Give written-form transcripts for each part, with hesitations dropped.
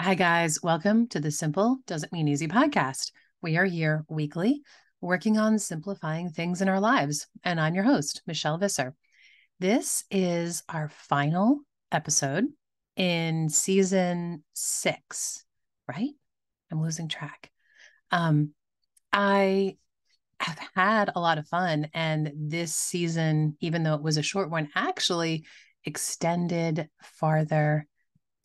Hi, guys. Welcome to the Simple Doesn't Mean Easy podcast. We are here weekly working on simplifying things in our lives. And I'm your host, Michelle Visser. This is our final episode in season 6, right? I'm losing track. I have had a lot of fun, and this season, even though it was a short one, actually extended farther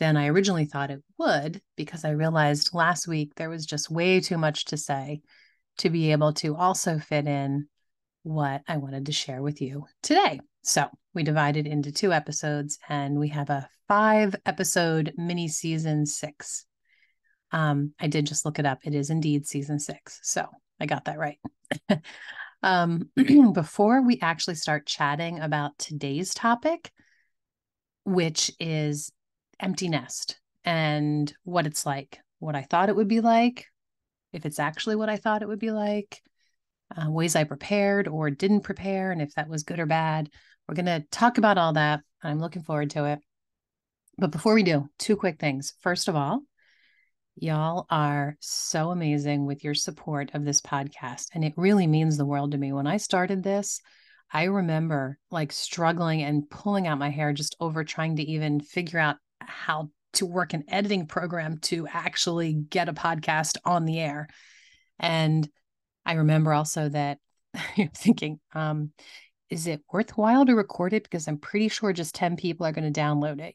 than I originally thought it would, because I realized last week there was just way too much to say to be able to also fit in what I wanted to share with you today. So we divided into 2 episodes, and we have a 5 episode mini season 6. I did just look it up. It is indeed season 6. So I got that right. Before we actually start chatting about today's topic, which is empty nest and what it's like, what I thought it would be like, if it's actually what I thought it would be like, ways I prepared or didn't prepare, and if that was good or bad. We're going to talk about all that. I'm looking forward to it. But before we do, 2 quick things. First of all, y'all are so amazing with your support of this podcast, and it really means the world to me. When I started this, I remember like struggling and pulling out my hair just over trying to even figure out how to work an editing program to actually get a podcast on the air. And I remember also that you're thinking, is it worthwhile to record it? Because I'm pretty sure just 10 people are going to download it.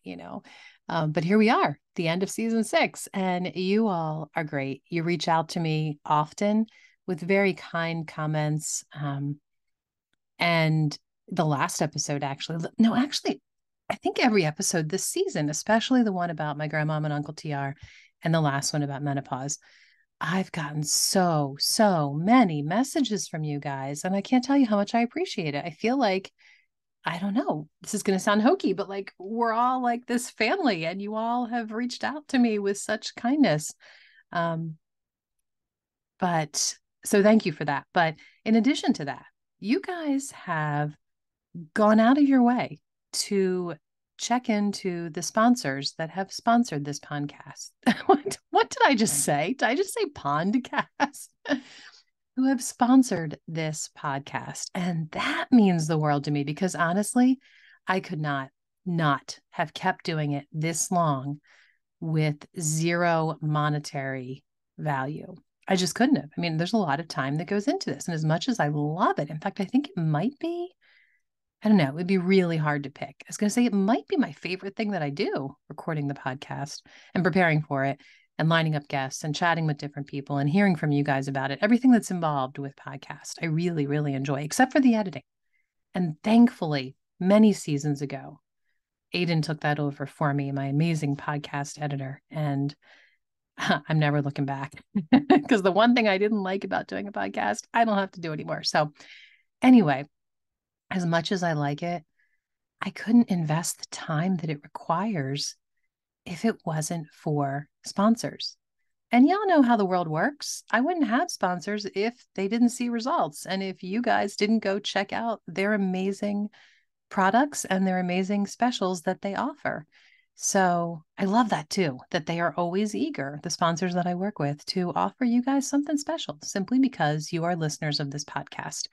But here we are, the end of season 6, and you all are great. You reach out to me often with very kind comments. And the last episode, actually, I think every episode this season, especially the one about my grandmom and Uncle TR, and the last one about menopause, I've gotten so many messages from you guys, and I can't tell you how much I appreciate it. I feel like, I don't know, this is going to sound hokey, but like we're all like this family, and you all have reached out to me with such kindness. Um, but so thank you for that. But in addition to that, you guys have gone out of your way to check into the sponsors that have sponsored this podcast. What did I just say? Did I just say podcast? Who have sponsored this podcast. And that means the world to me, because honestly, I could not have kept doing it this long with zero monetary value. I just couldn't have. I mean, there's a lot of time that goes into this. And as much as I love it, in fact, I think it might be, I don't know, it would be really hard to pick. I was going to say it might be my favorite thing that I do, recording the podcast and preparing for it and lining up guests and chatting with different people and hearing from you guys about it. Everything that's involved with podcast, I really, really enjoy, except for the editing. And thankfully, many seasons ago, Aiden took that over for me, my amazing podcast editor. And I'm never looking back, because the one thing I didn't like about doing a podcast, I don't have to do anymore. So anyway, as much as I like it, I couldn't invest the time that it requires if it wasn't for sponsors. And y'all know how the world works. I wouldn't have sponsors if they didn't see results. And if you guys didn't go check out their amazing products and their amazing specials that they offer. So I love that too, that they are always eager, the sponsors that I work with, to offer you guys something special simply because you are listeners of this podcast.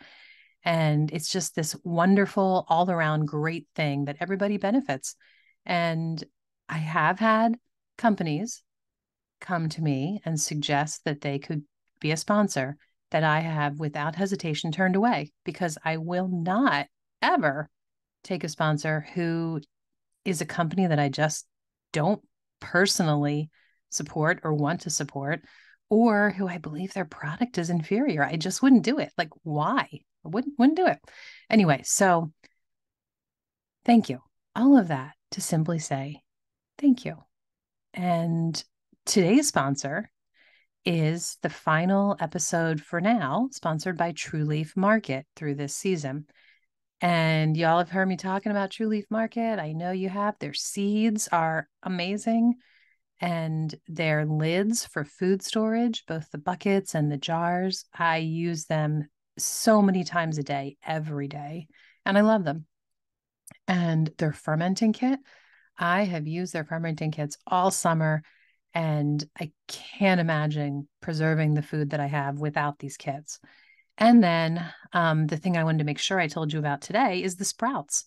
And it's just this wonderful, all around great thing that everybody benefits. And I have had companies come to me and suggest that they could be a sponsor, that I have without hesitation turned away, because I will not ever take a sponsor who is a company that I just don't personally support or want to support, or who I believe their product is inferior. I just wouldn't do it. Like, why? I wouldn't do it. Anyway, so thank you. All of that to simply say thank you. And today's sponsor is the final episode for now, sponsored by True Leaf Market through this season. And y'all have heard me talking about True Leaf Market. I know you have. Their seeds are amazing, and their lids for food storage, both the buckets and the jars, I use them so many times a day, every day, and I love them. And their fermenting kit, I have used their fermenting kits all summer, And I can't imagine preserving the food that I have without these kits. And then the thing I wanted to make sure I told you about today is the sprouts.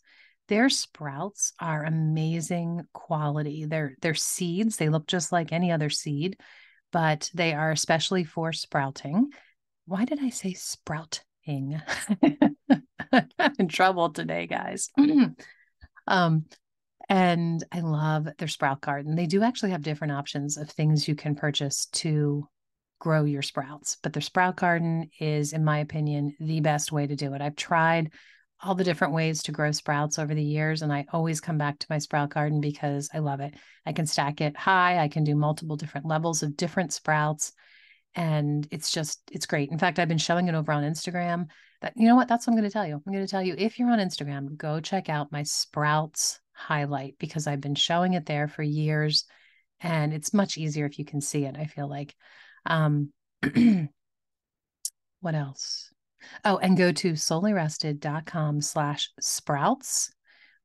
Their sprouts are amazing quality. They're seeds. They look just like any other seed, but they are especially for sprouting. Why did I say sprouting? I'm in trouble today, guys. um, and I love their sprout garden. They do actually have different options of things you can purchase to grow your sprouts, but their sprout garden is, in my opinion, the best way to do it. I've tried all the different ways to grow sprouts over the years, and I always come back to my sprout garden because I love it. I can stack it high. I can do multiple different levels of different sprouts. And it's great. In fact, I've been showing it over on Instagram. That, you know what? That's what I'm going to tell you. I'm going to tell you, if you're on Instagram, go check out my sprouts highlight, because I've been showing it there for years, and it's much easier if you can see it, I feel like. Um, what else? Oh, and go to soullyrested.com/sprouts,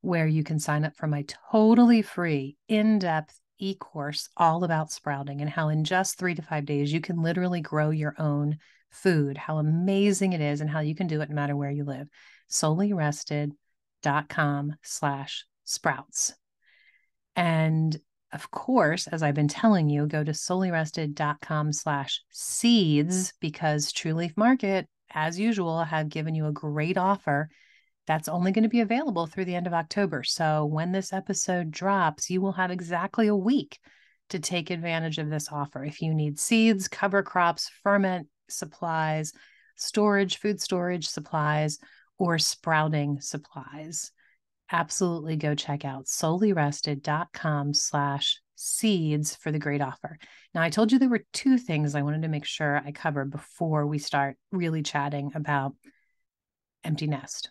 where you can sign up for my totally free in-depth e-course all about sprouting and how in just 3 to 5 days you can literally grow your own food, how amazing it is, and how you can do it no matter where you live. soullyrested.com/sprouts. And of course, as I've been telling you, go to soullyrested.com/seeds, because True Leaf Market, as usual, have given you a great offer that's only going to be available through the end of October. So when this episode drops, you will have exactly a week to take advantage of this offer. If you need seeds, cover crops, ferment supplies, storage, food storage supplies, or sprouting supplies, absolutely go check out soullyrested.com/seeds for the great offer. Now, I told you there were two things I wanted to make sure I cover before we start really chatting about empty nest.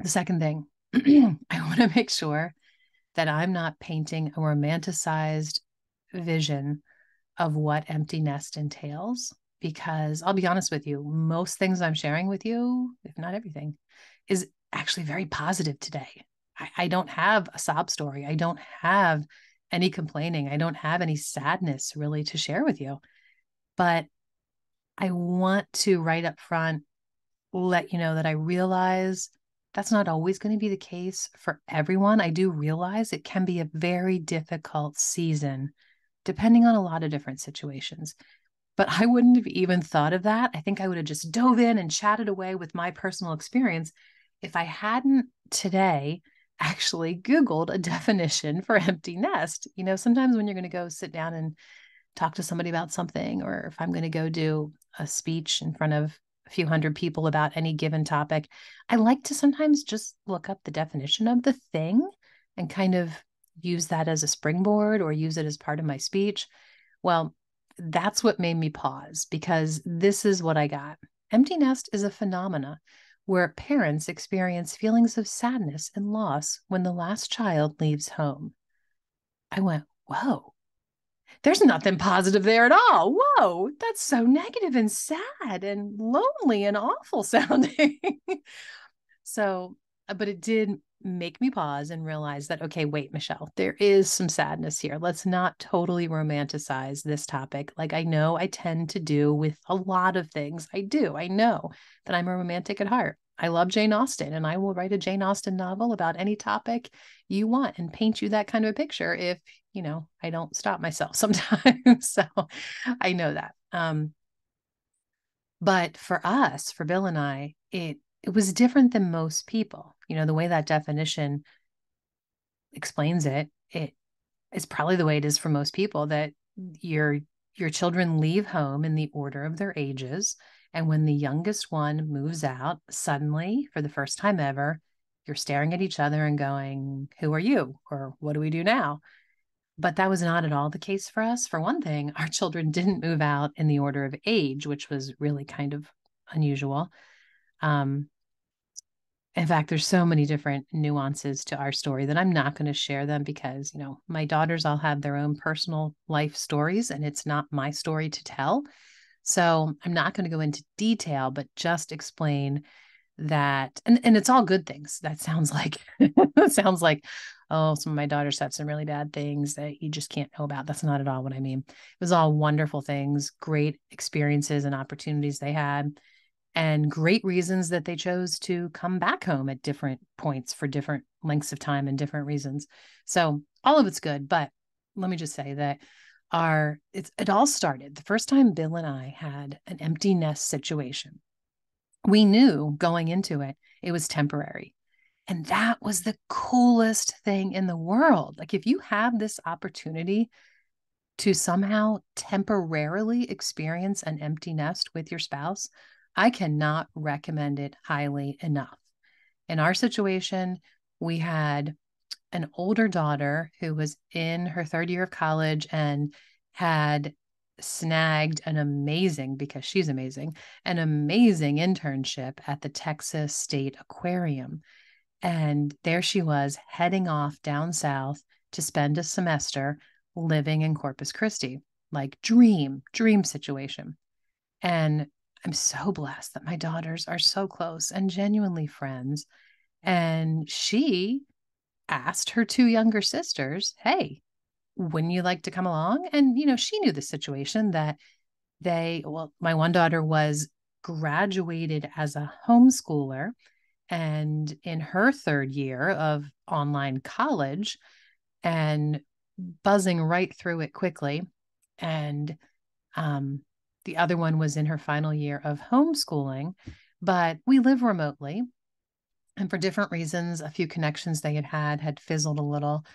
The second thing, I want to make sure that I'm not painting a romanticized vision of what empty nest entails, because I'll be honest with you, most things I'm sharing with you, if not everything, is actually very positive today. I don't have a sob story. I don't have any complaining. I don't have any sadness really to share with you. But I want to right up front let you know that I realize that's not always going to be the case for everyone. I do realize it can be a very difficult season, depending on a lot of different situations. But I wouldn't have even thought of that. I think I would have just dove in and chatted away with my personal experience if I hadn't today actually Googled a definition for empty nest. You know, sometimes when you're going to go sit down and talk to somebody about something, or if I'm going to go do a speech in front of a few hundred people about any given topic, I like to sometimes just look up the definition of the thing and kind of use that as a springboard or use it as part of my speech. Well, that's what made me pause, because this is what I got. Empty nest is a phenomena where parents experience feelings of sadness and loss when the last child leaves home. I went, whoa, there's nothing positive there at all. Whoa, that's so negative and sad and lonely and awful sounding. So, but it did make me pause and realize that, okay, wait, Michelle, there is some sadness here. Let's not totally romanticize this topic. Like I know I tend to do with a lot of things. I do. I know that I'm a romantic at heart. I love Jane Austen, and I will write a Jane Austen novel about any topic you want and paint you that kind of a picture if, you know, I don't stop myself sometimes. So I know that. But for us, for Bill and I, it was different than most people. You know, the way that definition explains it, it is probably the way it is for most people, that your children leave home in the order of their ages. And when the youngest one moves out, suddenly, for the first time ever, you're staring at each other and going, who are you? Or what do we do now? But that was not at all the case for us. For one thing, our children didn't move out in the order of age, which was really kind of unusual. Um, in fact, there's so many different nuances to our story that I'm not going to share them, because, you know, my daughters all have their own personal life stories and it's not my story to tell. So I'm not going to go into detail, but just explain that, and it's all good things. That sounds like that sounds like oh, some of my daughters said some really bad things that you just can't know about. That's not at all what I mean. It was all wonderful things, great experiences and opportunities they had, and great reasons that they chose to come back home at different points for different lengths of time and different reasons. So all of it's good. But let me just say that it all started the first time Bill and I had an empty nest situation. We knew going into it, it was temporary. And that was the coolest thing in the world. Like, if you have this opportunity to somehow temporarily experience an empty nest with your spouse, I cannot recommend it highly enough. In our situation, we had an older daughter who was in her third year of college and had snagged an amazing, because she's amazing, an amazing internship at the Texas State Aquarium. And there she was heading off down south to spend a semester living in Corpus Christi, like dream situation. And I'm so blessed that my daughters are so close and genuinely friends. And she asked her two younger sisters, hey, wouldn't you like to come along? And, she knew the situation that my one daughter was graduated as a homeschooler and in her third year of online college and buzzing right through it quickly. And the other one was in her final year of homeschooling, but we live remotely. And for different reasons, a few connections they had fizzled a little.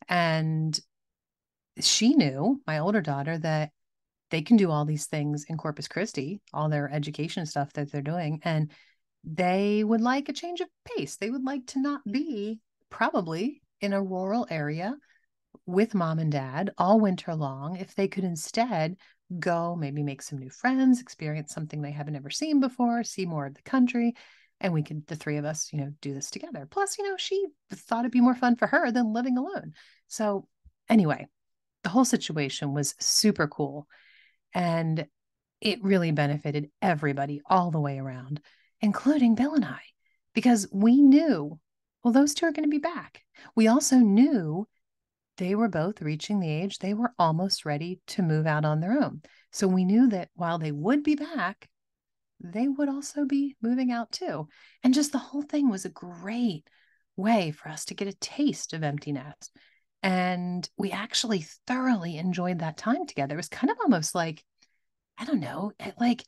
And she knew, my older daughter, that they can do all these things in Corpus Christi, all their education stuff that they're doing. And they would like a change of pace. They would like to not be probably in a rural area with mom and dad all winter long. If they could instead go maybe make some new friends, experience something they haven't ever seen before, see more of the country. And we could, the three of us, do this together. Plus, she thought it'd be more fun for her than living alone. So anyway, the whole situation was super cool. And it really benefited everybody all the way around, including Bill and I, because we knew, well, those two are going to be back. We also knew they were both reaching the age they were almost ready to move out on their own. So we knew that while they would be back, they would also be moving out too. And just the whole thing was a great way for us to get a taste of empty nest. And we actually thoroughly enjoyed that time together. It was kind of almost like, I don't know, like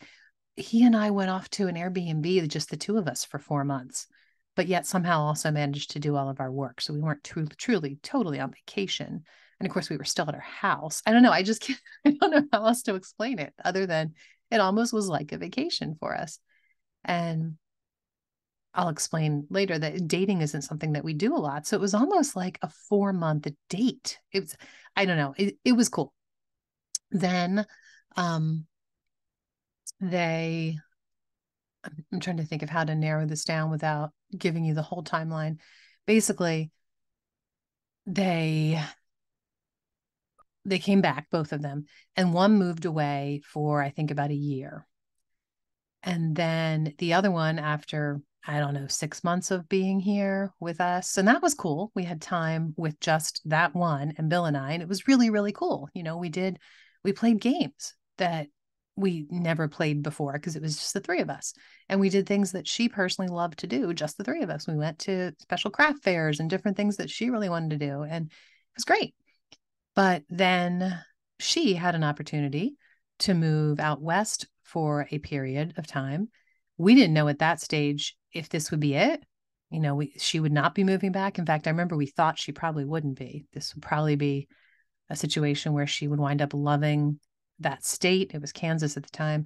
he and I went off to an Airbnb, just the two of us for 4 months, but yet somehow also managed to do all of our work. So we weren't truly, totally on vacation. And of course, we were still at our house. I don't know. I just can't, I don't know how else to explain it other than it almost was like a vacation for us. And I'll explain later that dating isn't something that we do a lot. So it was almost like a 4-month date. It was, I don't know, it was cool. Then they I'm trying to think of how to narrow this down without giving you the whole timeline. Basically, they came back, both of them, and one moved away for I think about a year. And then the other one, after, I don't know, 6 months of being here with us. And that was cool. We had time with just that one and Bill and I, and it was really, really cool. We played games that we never played before because it was just the three of us. And we did things that she personally loved to do, just the three of us. We went to special craft fairs and different things that she really wanted to do. And it was great. But then she had an opportunity to move out west for a period of time. We didn't know at that stage if this would be it. She would not be moving back. In fact, I remember we thought she probably wouldn't be. This would probably be a situation where she would wind up loving that state. It was Kansas at the time,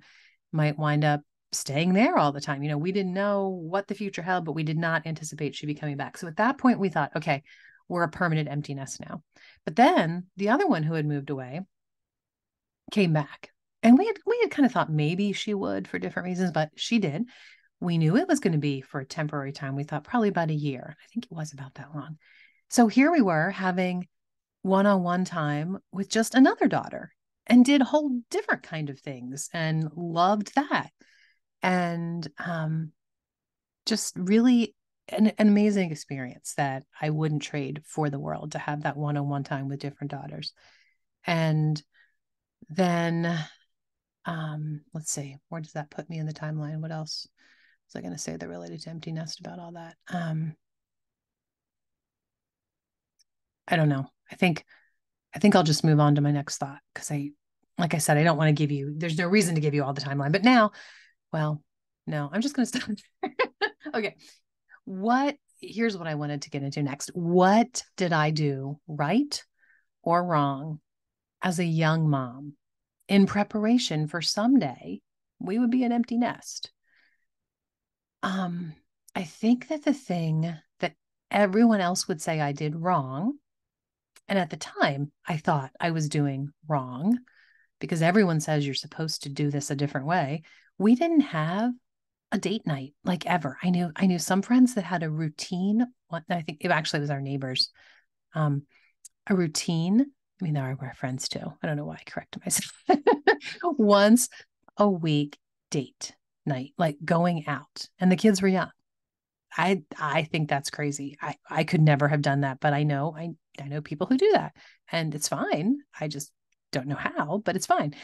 might wind up staying there all the time. We didn't know what the future held, but we did not anticipate she'd be coming back. So at that point, we thought, okay, we're a permanent empty nest now. But then the other one who had moved away came back. And we had kind of thought maybe she would for different reasons, but she did. We knew it was going to be for a temporary time. We thought probably about a year. I think it was about that long. So here we were having one-on-one time with just another daughter and did a whole different kind of things and loved that. And just really an amazing experience that I wouldn't trade for the world, to have that one-on-one time with different daughters. And then let's see, where does that put me in the timeline? What else was I going to say that related to empty nest about all that? I don't know. I think I'll just move on to my next thought, because like I said, I don't want to give you, there's no reason to give you all the timeline, but now, well, no, I'm just going to stop. Okay. Here's what I wanted to get into next. What did I do right or wrong as a young mom in preparation for someday we would be an empty nest? I think that the thing that everyone else would say I did wrong, and at the time I thought I was doing wrong because everyone says you're supposed to do this a different way. We didn't have a date night like ever. I knew some friends that had a routine. I think it actually was our neighbors. A routine. I mean, there are our friends too. I don't know why I corrected myself. Once a week date night, like going out, and the kids were young. I think that's crazy. I could never have done that, but I know people who do that, and it's fine. I just don't know how, but it's fine.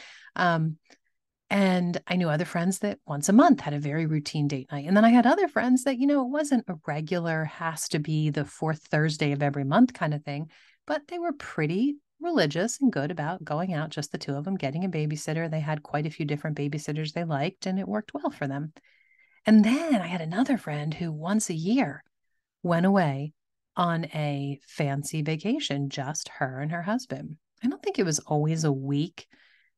And I knew other friends that once a month had a very routine date night. And then I had other friends that, it wasn't a regular, has to be the fourth Thursday of every month kind of thing, but they were pretty religious and good about going out, just the two of them, getting a babysitter. They had quite a few different babysitters they liked, and it worked well for them. And then I had another friend who once a year went away on a fancy vacation, just her and her husband. I don't think it was always a week,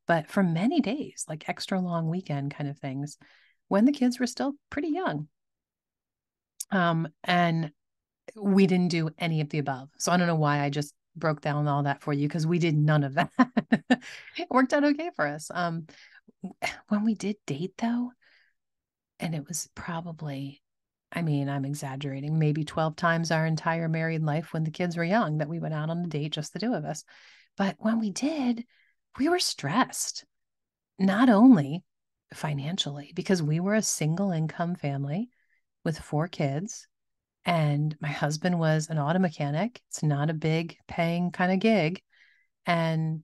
but for many days, like extra long weekend kind of things, when the kids were still pretty young. And we didn't do any of the above. So I don't know why I just broke down all that for you, because we did none of that. It worked out okay for us. When we did date though, and it was probably, I mean, I'm exaggerating, maybe 12 times our entire married life when the kids were young that we went out on a date, just the two of us. But when we did, we were stressed, not only financially, because we were a single income family with 4 kids, and my husband was an auto mechanic. It's not a big paying kind of gig. And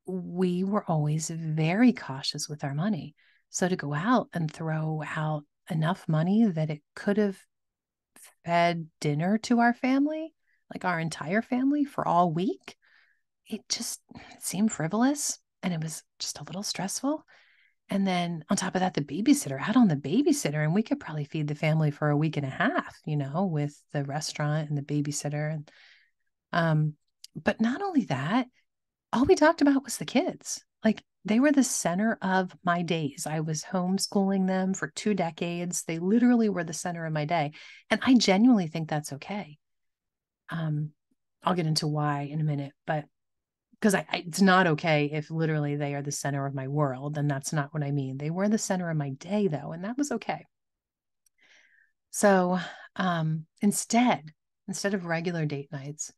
we were always very cautious with our money. So to go out and throw out enough money that it could have fed dinner to our family, like our entire family for all week, it just seemed frivolous, and it was just a little stressful. And then on top of that, the babysitter, out on the babysitter, and we could probably feed the family for a week and a half, with the restaurant and the babysitter. And but not only that, all we talked about was the kids. Like, they were the center of my days. I was homeschooling them for 2 decades. They literally were the center of my day. And I genuinely think that's okay. I'll get into why in a minute, but because it's not okay if literally they are the center of my world. And that's not what I mean. They were the center of my day though, and that was okay. So instead of regular date nights,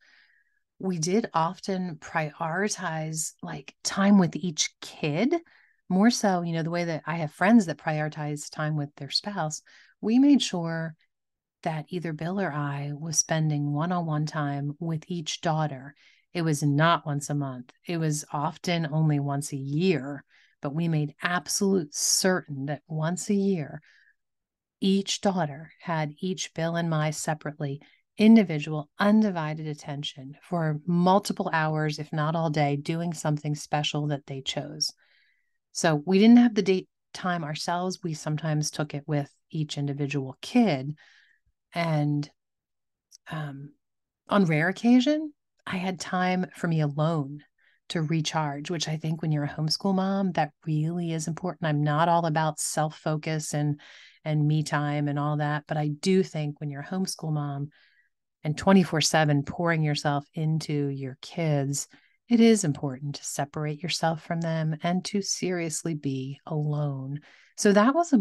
we did often prioritize like time with each kid more so, the way that I have friends that prioritize time with their spouse. We made sure that either Bill or I was spending one-on-one time with each daughter. It was not once a month. It was often only once a year, but we made absolute certain that once a year, each daughter had each Bill and my separately individual, undivided attention for multiple hours, if not all day, doing something special that they chose. So we didn't have the date time ourselves. We sometimes took it with each individual kid. And on rare occasion, I had time for me alone to recharge, which I think when you're a homeschool mom, that really is important. I'm not all about self-focus and me time and all that, but I do think when you're a homeschool mom and 24/7 pouring yourself into your kids, it is important to separate yourself from them and to seriously be alone. So that was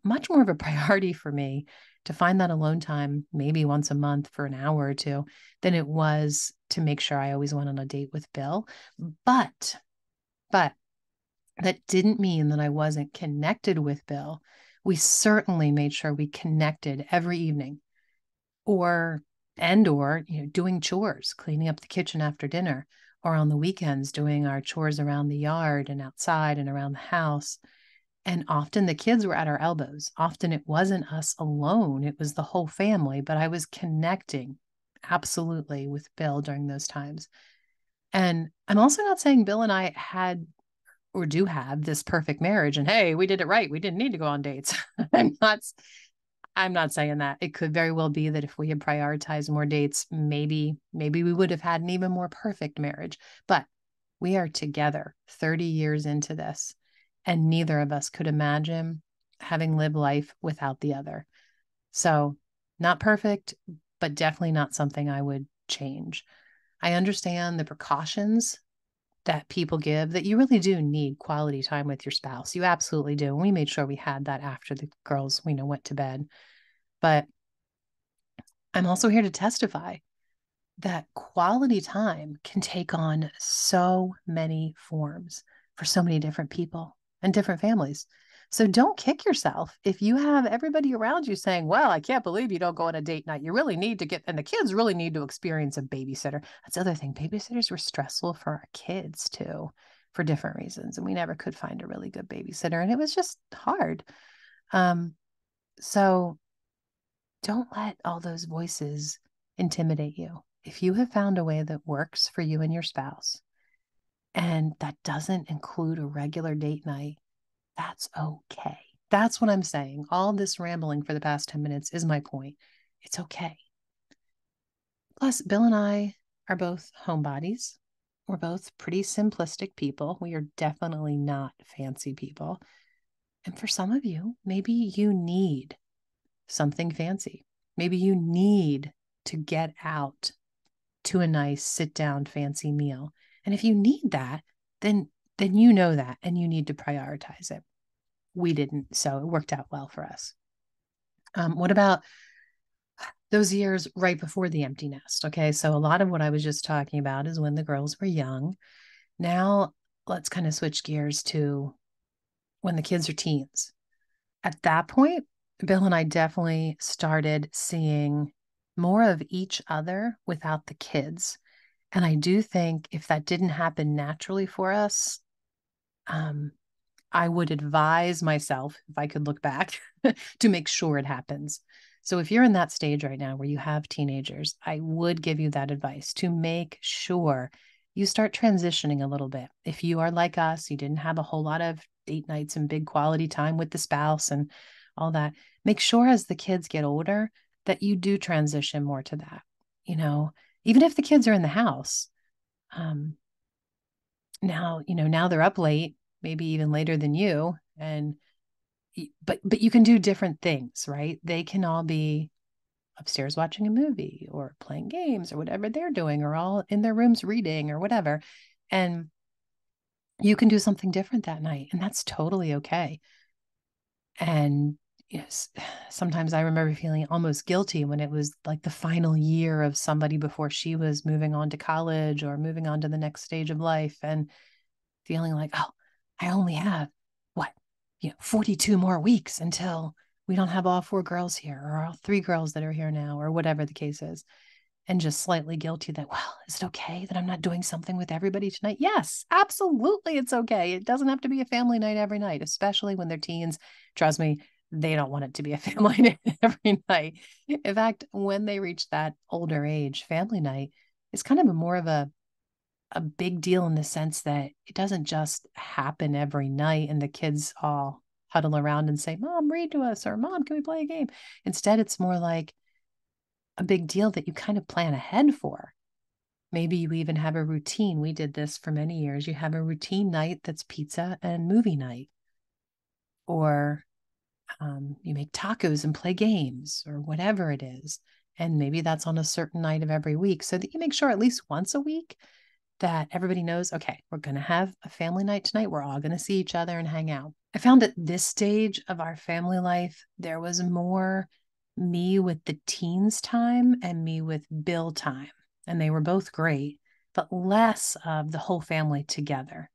much more of a priority for me, to find that alone time, maybe once a month for an hour or two, than it was to make sure I always went on a date with Bill. But that didn't mean that I wasn't connected with Bill. We certainly made sure we connected every evening. or or doing chores, cleaning up the kitchen after dinner, or on the weekends doing our chores around the yard and outside and around the house. And often the kids were at our elbows. Often it wasn't us alone, it was the whole family, but I was connecting absolutely with Bill during those times. And I'm also not saying Bill and I had or do have this perfect marriage and hey, we did it right. We didn't need to go on dates. I'm not I'm not saying that. It could very well be that if we had prioritized more dates, maybe we would have had an even more perfect marriage. But we are together 30 years into this, and neither of us could imagine having lived life without the other. So, not perfect, but definitely not something I would change. I understand the precautions that people give, that you really do need quality time with your spouse. You absolutely do. And we made sure we had that after the girls, went to bed. But I'm also here to testify that quality time can take on so many forms for so many different people and different families. So don't kick yourself if you have everybody around you saying, well, I can't believe you don't go on a date night. You really need to get, and the kids really need to experience a babysitter. That's the other thing. Babysitters were stressful for our kids too, for different reasons. And we never could find a really good babysitter. And it was just hard. So don't let all those voices intimidate you. If you have found a way that works for you and your spouse, and that doesn't include a regular date night, that's okay. That's what I'm saying. All this rambling for the past 10 minutes is my point. It's okay. Plus, Bill and I are both homebodies. We're both pretty simplistic people. We are definitely not fancy people. And for some of you, maybe you need something fancy. Maybe you need to get out to a nice sit down fancy meal. And if you need that, then you know that and you need to prioritize it. We didn't, so it worked out well for us. What about those years right before the empty nest? Okay, so a lot of what I was just talking about is when the girls were young. Now let's kind of switch gears to when the kids are teens. At that point, Bill and I definitely started seeing more of each other without the kids. And I do think if that didn't happen naturally for us, um, I would advise myself, if I could look back, to make sure it happens. So if you're in that stage right now where you have teenagers, I would give you that advice to make sure you start transitioning a little bit. If you are like us, you didn't have a whole lot of date nights and big quality time with the spouse and all that, make sure as the kids get older that you do transition more to that. Even if the kids are in the house, now they're up late, maybe even later than you, and but you can do different things, right? They can all be upstairs watching a movie or playing games or whatever they're doing, or all in their rooms reading or whatever. And you can do something different that night, and that's totally okay. And yes, sometimes I remember feeling almost guilty when it was like the final year of somebody before she was moving on to college or moving on to the next stage of life, and feeling like, oh, I only have what, 42 more weeks until we don't have all four girls here or all three girls that are here now or whatever the case is. And just slightly guilty that, well, is it okay that I'm not doing something with everybody tonight? Yes, absolutely. It's okay. It doesn't have to be a family night every night, especially when they're teens. Trust me, they don't want it to be a family night every night. In fact, when they reach that older age, family night is kind of more of a big deal in the sense that it doesn't just happen every night and the kids all huddle around and say, Mom, read to us, or Mom, can we play a game? Instead, it's more like a big deal that you kind of plan ahead for. Maybe you even have a routine. We did this for many years. You have a routine night that's pizza and movie night, or you make tacos and play games, or whatever it is. And maybe that's on a certain night of every week, so that you make sure at least once a week that everybody knows, okay, we're going to have a family night tonight. We're all going to see each other and hang out. I found at this stage of our family life, there was more me with the teens time and me with Bill time. And they were both great, but less of the whole family together.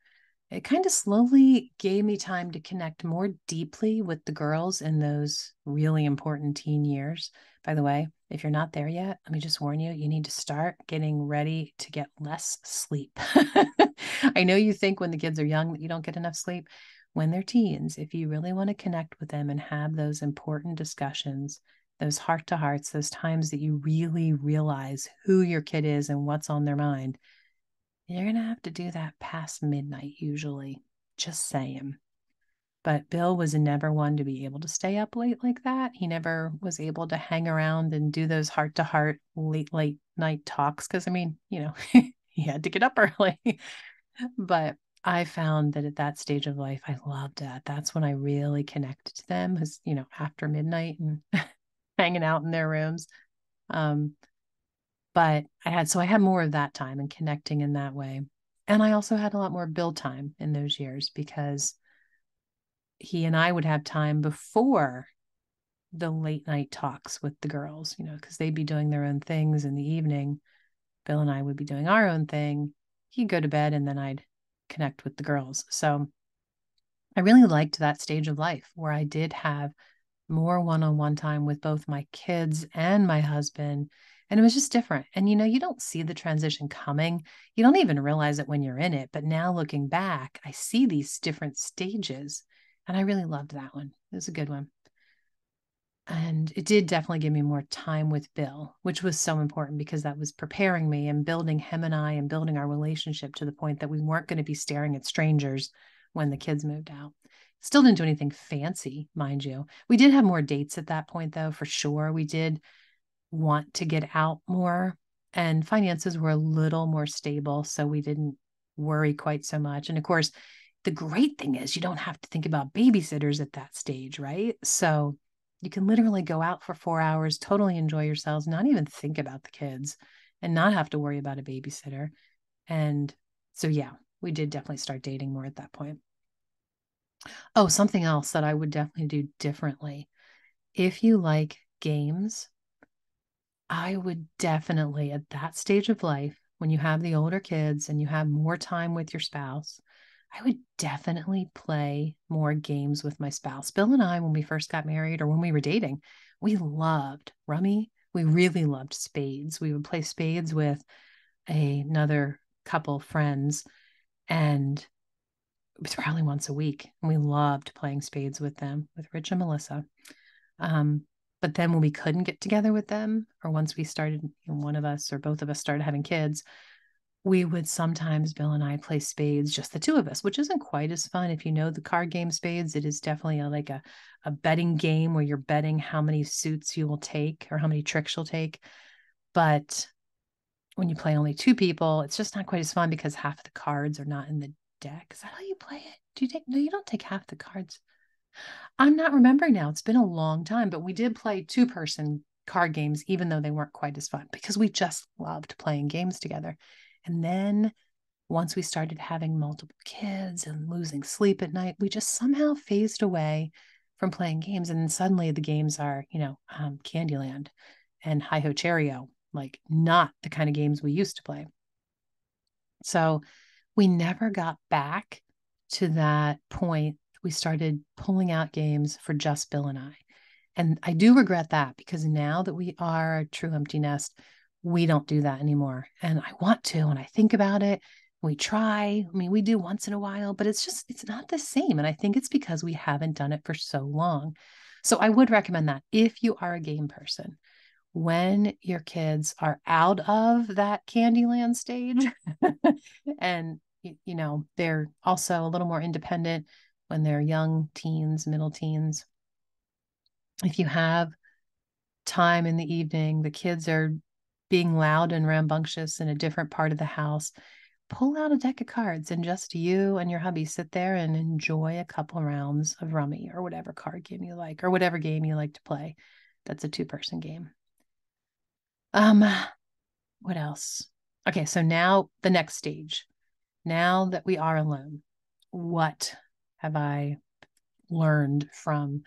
It kind of slowly gave me time to connect more deeply with the girls in those really important teen years. By the way, if you're not there yet, let me just warn you, you need to start getting ready to get less sleep. I know you think when the kids are young that you don't get enough sleep. When they're teens, if you really want to connect with them and have those important discussions, those heart to hearts, those times that you really realize who your kid is and what's on their mind, you're going to have to do that past midnight usually. Just saying. But Bill was never one to be able to stay up late like that. He never was able to hang around and do those heart to heart late night talks. Cause I mean, he had to get up early. But I found that at that stage of life, I loved that. That's when I really connected to them, was, after midnight and hanging out in their rooms. Um, but I had more of that time and connecting in that way. And I also had a lot more Bill time in those years because he and I would have time before the late night talks with the girls, because they'd be doing their own things in the evening. Bill and I would be doing our own thing. He'd go to bed and then I'd connect with the girls. So I really liked that stage of life where I did have more one-on-one time with both my kids and my husband. And it was just different. And you don't see the transition coming. You don't even realize it when you're in it. But now looking back, I see these different stages. And I really loved that one. It was a good one. And it did definitely give me more time with Bill, which was so important because that was preparing me and building him and I and building our relationship to the point that we weren't going to be staring at strangers when the kids moved out. Still didn't do anything fancy, mind you. We did have more dates at that point, though, for sure. We did want to get out more, and finances were a little more stable, so we didn't worry quite so much. And of course, the great thing is you don't have to think about babysitters at that stage, right? So you can literally go out for 4 hours, totally enjoy yourselves, not even think about the kids, and not have to worry about a babysitter. And so, yeah, we did definitely start dating more at that point. Oh, something else that I would definitely do differently. If you like games, I would definitely, at that stage of life, when you have the older kids and you have more time with your spouse, I would definitely play more games with my spouse. Bill and I, when we first got married or when we were dating, we loved rummy. We really loved spades. We would play spades with another couple friends, and it was probably once a week. And we loved playing spades with them, with Rich and Melissa. Um, but then when we couldn't get together with them, or once we started, one of us or both of us started having kids, we would sometimes, Bill and I, play spades, just the two of us, which isn't quite as fun. If you know the card game spades, it is definitely like a betting game where you're betting how many suits you will take or how many tricks you'll take. But when you play only two people, it's just not quite as fun because half the cards are not in the deck. Is that how you play it? Do you take, no, you don't take half the cards. I'm not remembering now. It's been a long time, but we did play two-person card games, even though they weren't quite as fun because we just loved playing games together. And then once we started having multiple kids and losing sleep at night, we just somehow phased away from playing games. And then suddenly the games are, Candyland and Hi Ho Cherry-O, like not the kind of games we used to play. So we never got back to that point. We started pulling out games for just Bill and I. And I do regret that because now that we are a true empty nest, we don't do that anymore. And I want to, and I think about it. We try. I mean, we do once in a while, but it's not the same. And I think it's because we haven't done it for so long. So I would recommend that if you are a game person, when your kids are out of that Candyland stage and they're also a little more independent when they're young teens, middle teens. If you have time in the evening, the kids are being loud and rambunctious in a different part of the house, pull out a deck of cards and just you and your hubby sit there and enjoy a couple rounds of rummy or whatever card game you like or whatever game you like to play. That's a two-person game. What else? Okay, so now the next stage. Now that we are alone, what have I learned from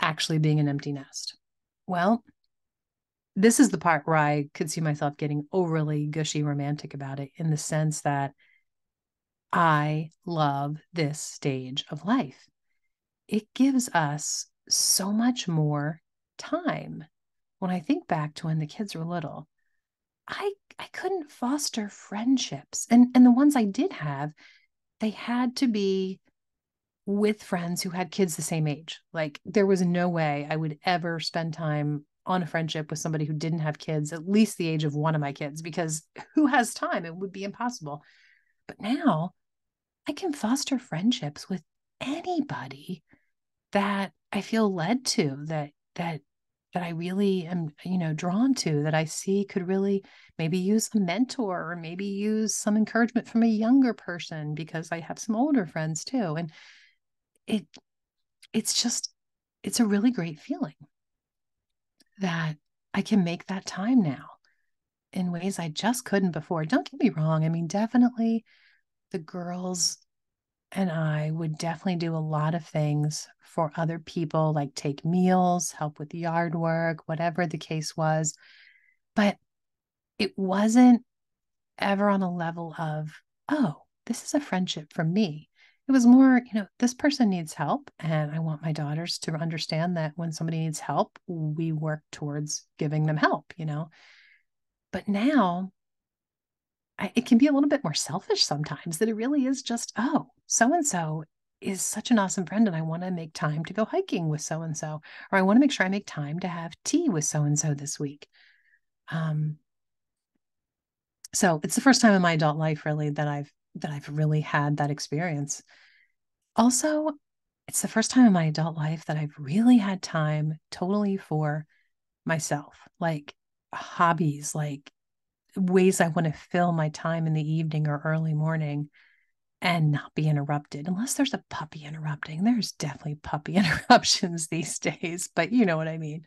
actually being an empty nest? Well, this is the part where I could see myself getting overly gushy romantic about it in the sense that I love this stage of life. It gives us so much more time. when I think back to when the kids were little, I couldn't foster friendships. And the ones I did have, they had to be with friends who had kids the same age. Like there was no way I would ever spend time on a friendship with somebody who didn't have kids, at least the age of one of my kids, because who has time? It would be impossible. But now I can foster friendships with anybody that I feel led to, that I really am, drawn to, that I see could really maybe use a mentor or maybe use some encouragement from a younger person, because I have some older friends too. And it it's just it's a really great feeling that I can make that time now in ways I just couldn't before. Don't get me wrong. I mean, definitely the girls and I would definitely do a lot of things for other people, like take meals, help with yard work, whatever the case was. But it wasn't ever on a level of, oh, this is a friendship for me. It was more, this person needs help. And I want my daughters to understand that when somebody needs help, we work towards giving them help. But now it can be a little bit more selfish sometimes, that it really is just, oh, so and so is such an awesome friend and I want to make time to go hiking with so and so, or I want to make sure I make time to have tea with so and so this week. Um, so it's the first time in my adult life really that I've really had that experience. Also, it's the first time in my adult life that I've really had time totally for myself, like hobbies, like ways I want to fill my time in the evening or early morning and not be interrupted, unless there's a puppy interrupting. There's definitely puppy interruptions these days, but you know what I mean.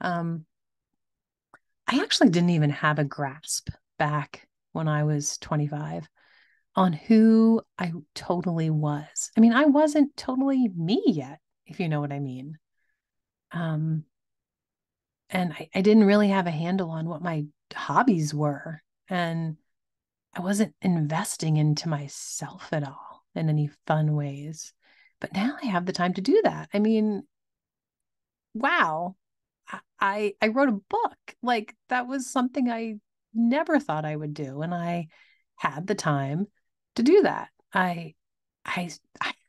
Um, I actually didn't even have a grasp back when I was 25 on who I totally was. I mean, I wasn't totally me yet, if you know what I mean. Um, and I didn't really have a handle on what my hobbies were. And I wasn't investing into myself at all in any fun ways. But now I have the time to do that. I mean, wow. I wrote a book. Like that was something I never thought I would do. And I had the time to do that. I I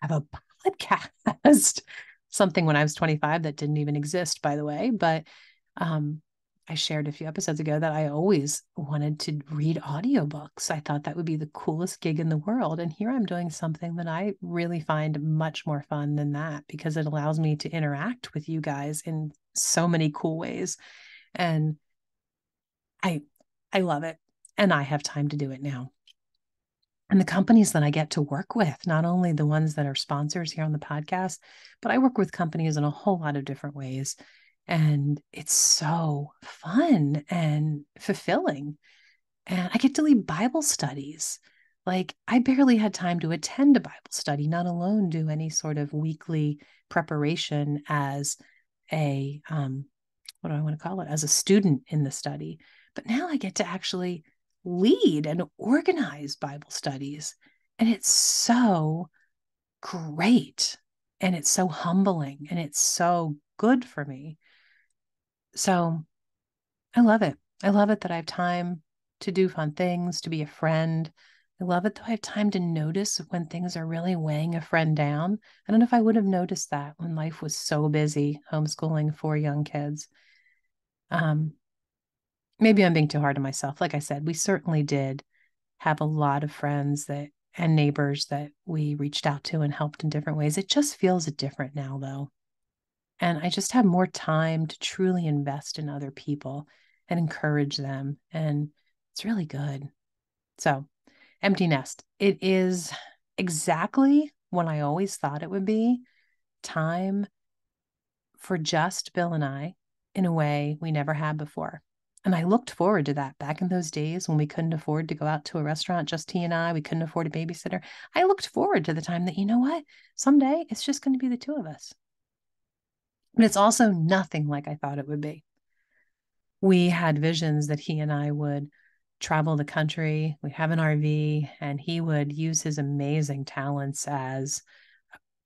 have a podcast, something when I was 25 that didn't even exist, by the way. But um, I shared a few episodes ago that I always wanted to read audiobooks. I thought that would be the coolest gig in the world. And here I'm doing something that I really find much more fun than that, because it allows me to interact with you guys in so many cool ways. And I I love it. And I have time to do it now. And the companies that I get to work with, not only the ones that are sponsors here on the podcast, but I work with companies in a whole lot of different ways. And it's so fun and fulfilling. And I get to lead Bible studies. Like, I barely had time to attend a Bible study, not alone do any sort of weekly preparation as what do I want to call it, as a student in the study. But now I get to actually lead and organize Bible studies. And it's so great. And it's so humbling. And it's so good for me. So I love it. I love it that I have time to do fun things, to be a friend. I love it that I have time to notice when things are really weighing a friend down. I don't know if I would have noticed that when life was so busy homeschooling 4 young kids. Um, Maybe I'm being too hard on myself. Like I said, we certainly did have a lot of friends that and neighbors that we reached out to and helped in different ways. It just feels different now, though. And I just have more time to truly invest in other people and encourage them. And it's really good. So, empty nest. It is exactly what I always thought it would be, time for just Bill and I in a way we never had before. And I looked forward to that back in those days when we couldn't afford to go out to a restaurant, just he and I, we couldn't afford a babysitter. I looked forward to the time that, you know what, someday it's just going to be the two of us. But it's also nothing like I thought it would be. We had visions that he and I would travel the country, we have an RV, and he would use his amazing talents as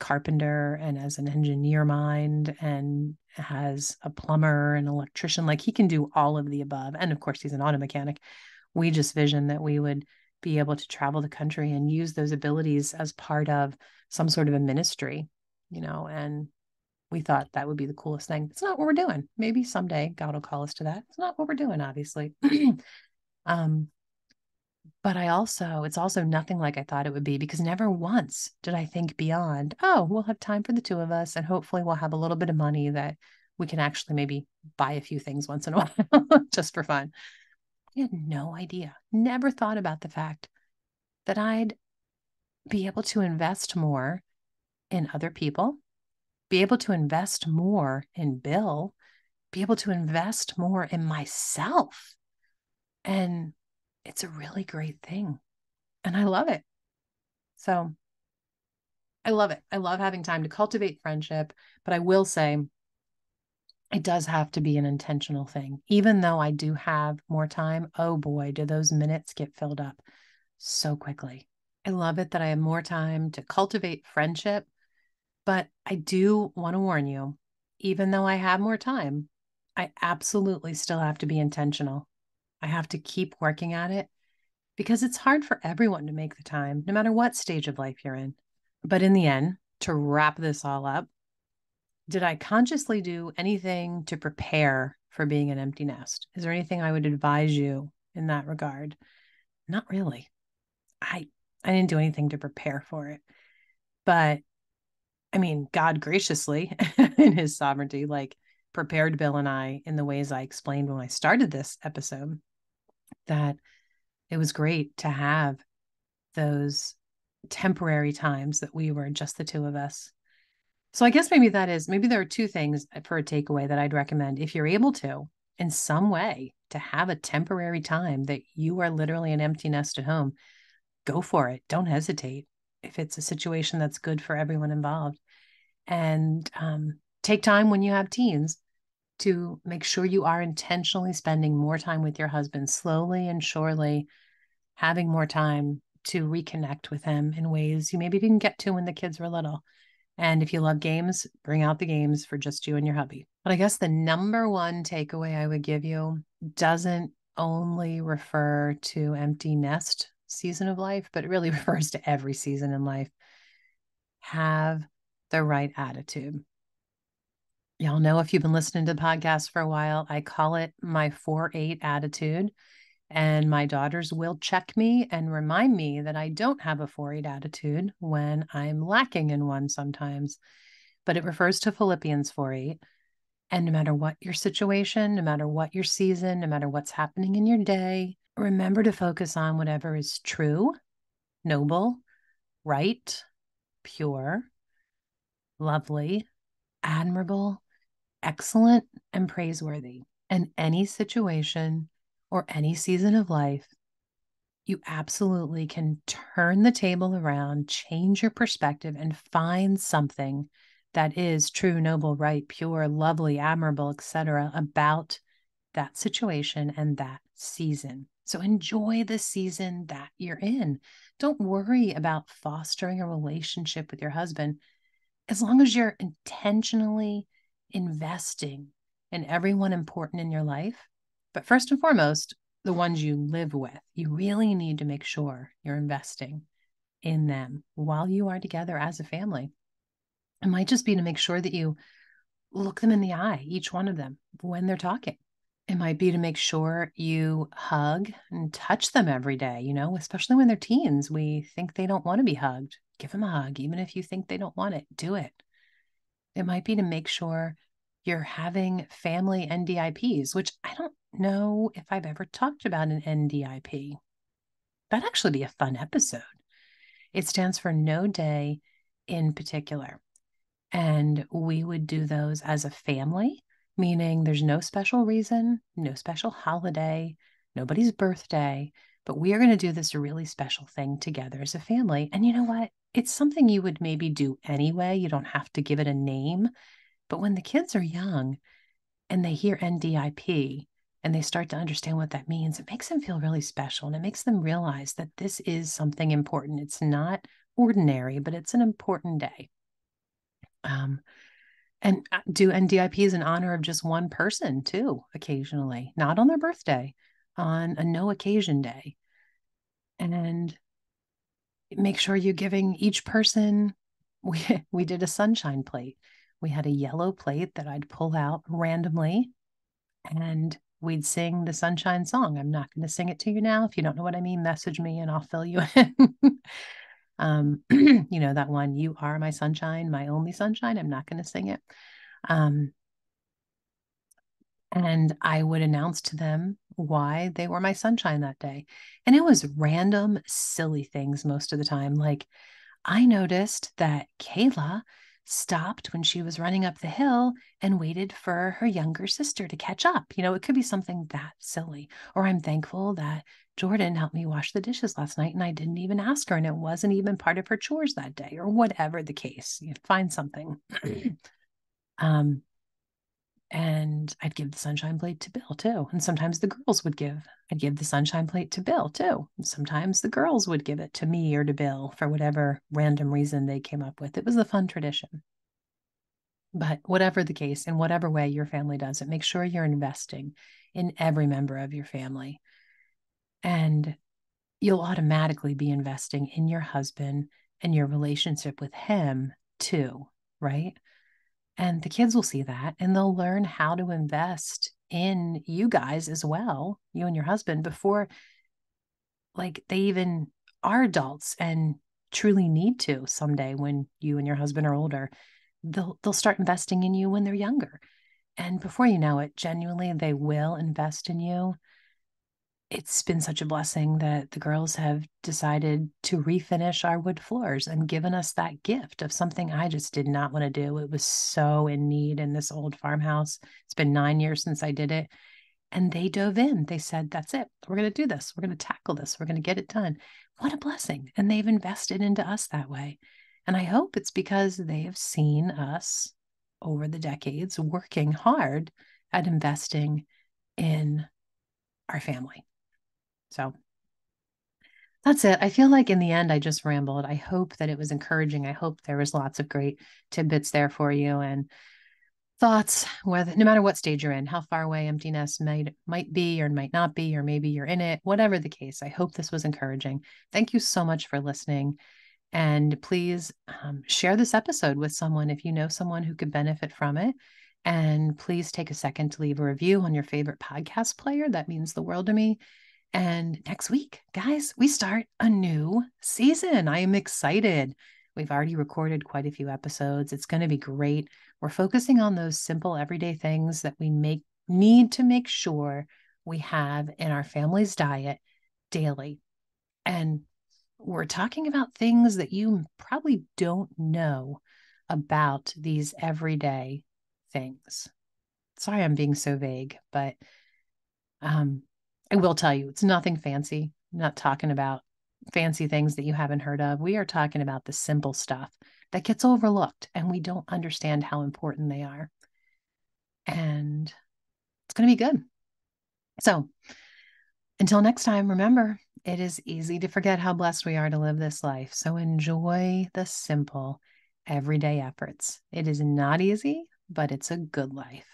carpenter and as an engineer mind and has a plumber and electrician. Like he can do all of the above. And of course, he's an auto mechanic. We just visioned that we would be able to travel the country and use those abilities as part of some sort of a ministry, and we thought that would be the coolest thing. It's not what we're doing. Maybe someday God will call us to that. It's not what we're doing, obviously. um, but it's also nothing like I thought it would be, because never once did I think beyond, oh, we'll have time for the two of us and hopefully we'll have a little bit of money that we can actually maybe buy a few things once in a while just for fun. I had no idea, never thought about the fact that I'd be able to invest more in other people, be able to invest more in Bill, be able to invest more in myself. And it's a really great thing. And I love it. So I love it. I love having time to cultivate friendship, but I will say it does have to be an intentional thing. Even though I do have more time, oh boy, do those minutes get filled up so quickly. I love it that I have more time to cultivate friendship, but I do want to warn you, even though I have more time, I absolutely still have to be intentional. I have to keep working at it because it's hard for everyone to make the time, no matter what stage of life you're in. But in the end, to wrap this all up, did I consciously do anything to prepare for being an empty nest? Is there anything I would advise you in that regard? Not really. I didn't do anything to prepare for it. But I mean, God graciously in his sovereignty, like prepared Bill and I in the ways I explained when I started this episode, that it was great to have those temporary times that we were just the two of us. So I guess maybe there are two things for a takeaway that I'd recommend. If you're able to, in some way, to have a temporary time that you are literally an empty nest at home, go for it. Don't hesitate if it's a situation that's good for everyone involved. And take time when you have teens to make sure you are intentionally spending more time with your husband, slowly and surely having more time to reconnect with him in ways you maybe didn't get to when the kids were little. And if you love games, bring out the games for just you and your hubby. But I guess the number one takeaway I would give you doesn't only refer to empty nest season of life, but it really refers to every season in life. Have the right attitude. Y'all know, if you've been listening to the podcast for a while, I call it my 4-8 attitude. And my daughters will check me and remind me that I don't have a 4-8 attitude when I'm lacking in one sometimes. But it refers to Philippians 4:8. And no matter what your situation, no matter what your season, no matter what's happening in your day, remember to focus on whatever is true, noble, right, pure, lovely, admirable, excellent, and praiseworthy. And any situation or any season of life, you absolutely can turn the table around, change your perspective, and find something that is true, noble, right, pure, lovely, admirable, etc. about that situation and that season. So enjoy the season that you're in. Don't worry about fostering a relationship with your husband as long as you're intentionally investing in everyone important in your life. But first and foremost, the ones you live with, you really need to make sure you're investing in them while you are together as a family. It might just be to make sure that you look them in the eye, each one of them, when they're talking. It might be to make sure you hug and touch them every day, especially when they're teens. We think they don't want to be hugged. Give them a hug. Even if you think they don't want it, do it. It might be to make sure you're having family NDIPs, which I don't know if I've ever talked about an NDIP. That'd actually be a fun episode. It stands for No Day in Particular. And we would do those as a family, meaning there's no special reason, no special holiday, nobody's birthday, but we are going to do this really special thing together as a family. And you know what? It's something you would maybe do anyway. You don't have to give it a name. But when the kids are young and they hear NDIP and they start to understand what that means, it makes them feel really special. And it makes them realize that this is something important. It's not ordinary, but it's an important day. Um, and do NDIPs in honor of just one person too, occasionally, not on their birthday, on a no occasion day. And make sure you're giving each person, we did a sunshine plate. We had a yellow plate that I'd pull out randomly and we'd sing the sunshine song. I'm not going to sing it to you now. If you don't know what I mean, message me and I'll fill you in. You know, that one, you are my sunshine, my only sunshine. I'm not going to sing it. Um, and I would announce to them why they were my sunshine that day. And it was random, silly things most of the time. Like I noticed that Kayla stopped when she was running up the hill and waited for her younger sister to catch up. You know, it could be something that silly. Or I'm thankful that Jordan helped me wash the dishes last night and I didn't even ask her and it wasn't even part of her chores that day, or whatever the case. You find something. um, and I'd give the sunshine plate to Bill too. And sometimes the girls would I'd give the sunshine plate to Bill too. And sometimes the girls would give it to me or to Bill for whatever random reason they came up with. It was a fun tradition. But whatever the case, in whatever way your family does it, make sure you're investing in every member of your family. And you'll automatically be investing in your husband and your relationship with him too, right? And the kids will see that and they'll learn how to invest in you guys as well, you and your husband, before like they even are adults and truly need to someday when you and your husband are older. They'll start investing in you when they're younger. And before you know it, genuinely they will invest in you. It's been such a blessing that the girls have decided to refinish our wood floors and given us that gift of something I just did not want to do. It was so in need in this old farmhouse. It's been 9 years since I did it. And they dove in. They said, that's it. We're going to do this. We're going to tackle this. We're going to get it done. What a blessing. And they've invested into us that way. And I hope it's because they have seen us over the decades working hard at investing in our family. So that's it. I feel like in the end, I just rambled. I hope that it was encouraging. I hope there was lots of great tidbits there for you and thoughts, whether no matter what stage you're in, how far away emptiness might be or might not be, or maybe you're in it, whatever the case. I hope this was encouraging. Thank you so much for listening. And please share this episode with someone if you know someone who could benefit from it. And please take a second to leave a review on your favorite podcast player. That means the world to me. And next week, guys, we start a new season. I am excited. We've already recorded quite a few episodes. It's going to be great. We're focusing on those simple everyday things that we need to make sure we have in our family's diet daily. And we're talking about things that you probably don't know about these everyday things. Sorry, I'm being so vague, but I will tell you, it's nothing fancy. I'm not talking about fancy things that you haven't heard of. We are talking about the simple stuff that gets overlooked and we don't understand how important they are. And it's going to be good. So until next time, remember, it is easy to forget how blessed we are to live this life. So enjoy the simple, everyday efforts. It is not easy, but it's a good life.